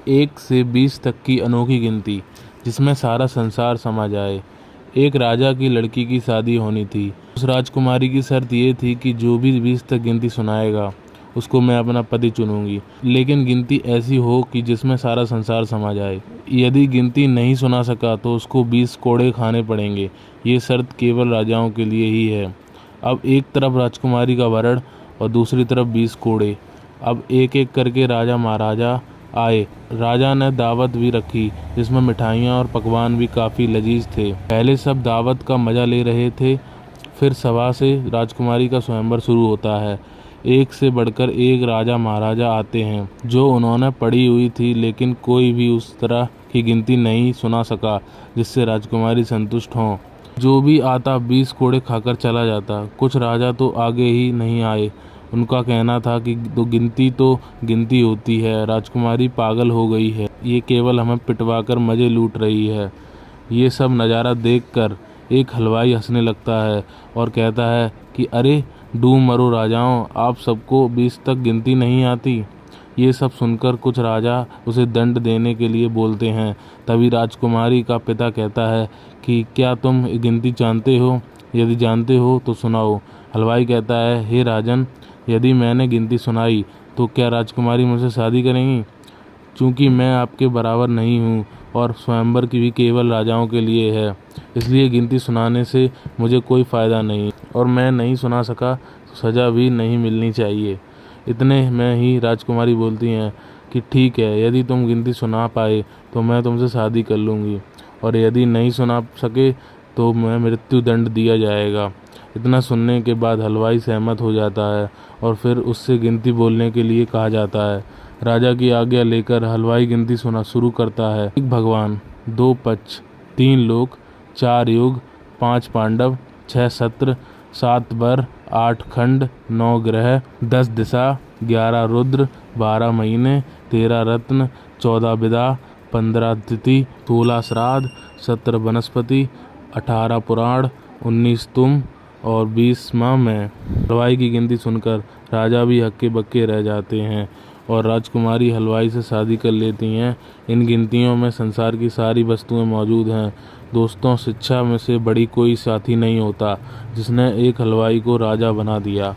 1 से 20 तक की अनोखी गिनती जिसमें सारा संसार समा जाए। एक राजा की लड़की की शादी होनी थी। उस राजकुमारी की शर्त ये थी कि जो भी 20 तक गिनती सुनाएगा उसको मैं अपना पति चुनूंगी, लेकिन गिनती ऐसी हो कि जिसमें सारा संसार समा जाए। यदि गिनती नहीं सुना सका तो उसको 20 कोड़े खाने पड़ेंगे। ये शर्त केवल राजाओं के लिए ही है। अब एक तरफ राजकुमारी का वरण और दूसरी तरफ 20 कोड़े। अब एक एक करके राजा महाराजा आए। राजा ने दावत भी रखी जिसमें मिठाइयाँ और पकवान भी काफ़ी लजीज थे। पहले सब दावत का मज़ा ले रहे थे, फिर सभा से राजकुमारी का स्वयंवर शुरू होता है। एक से बढ़कर एक राजा महाराजा आते हैं जो उन्होंने पढ़ी हुई थी, लेकिन कोई भी उस तरह की गिनती नहीं सुना सका जिससे राजकुमारी संतुष्ट हों। जो भी आता 20 कोड़े खाकर चला जाता। कुछ राजा तो आगे ही नहीं आए। उनका कहना था कि तो गिनती होती है, राजकुमारी पागल हो गई है, ये केवल हमें पिटवाकर मज़े लूट रही है। ये सब नज़ारा देखकर एक हलवाई हंसने लगता है और कहता है कि अरे डूब मरो राजाओं, आप सबको 20 तक गिनती नहीं आती। ये सब सुनकर कुछ राजा उसे दंड देने के लिए बोलते हैं। तभी राजकुमारी का पिता कहता है कि क्या तुम गिनती जानते हो? यदि जानते हो तो सुनाओ। हलवाई कहता है, हे राजन, यदि मैंने गिनती सुनाई तो क्या राजकुमारी मुझसे शादी करेंगी? चूँकि मैं आपके बराबर नहीं हूँ और स्वयंवर की भी केवल राजाओं के लिए है, इसलिए गिनती सुनाने से मुझे कोई फ़ायदा नहीं और मैं नहीं सुना सका तो सज़ा भी नहीं मिलनी चाहिए। इतने में ही राजकुमारी बोलती हैं कि ठीक है, यदि तुम गिनती सुना पाए तो मैं तुमसे शादी कर लूँगी, और यदि नहीं सुना सके तो मैं मृत्यु दंड दिया जाएगा। इतना सुनने के बाद हलवाई सहमत हो जाता है और फिर उससे गिनती बोलने के लिए कहा जाता है। राजा की आज्ञा लेकर हलवाई गिनती सुना शुरू करता है। एक भगवान, 2 पक्ष, 3 लोक, 4 युग, 5 पांडव, 6 सत्र, 7 वर, 8 खंड, 9 ग्रह, 10 दिशा, 11 रुद्र, 12 महीने, 13 रत्न, 14 विदा, 15 तिथि, 16 श्राद्ध, 17 वनस्पति, 18 पुराण, 19 तुम और 20 माह मैं। हलवाई की गिनती सुनकर राजा भी हक्के बक्के रह जाते हैं और राजकुमारी हलवाई से शादी कर लेती हैं। इन गिनतियों में संसार की सारी वस्तुएं मौजूद हैं। दोस्तों, शिक्षा में से बड़ी कोई साथी नहीं होता जिसने एक हलवाई को राजा बना दिया।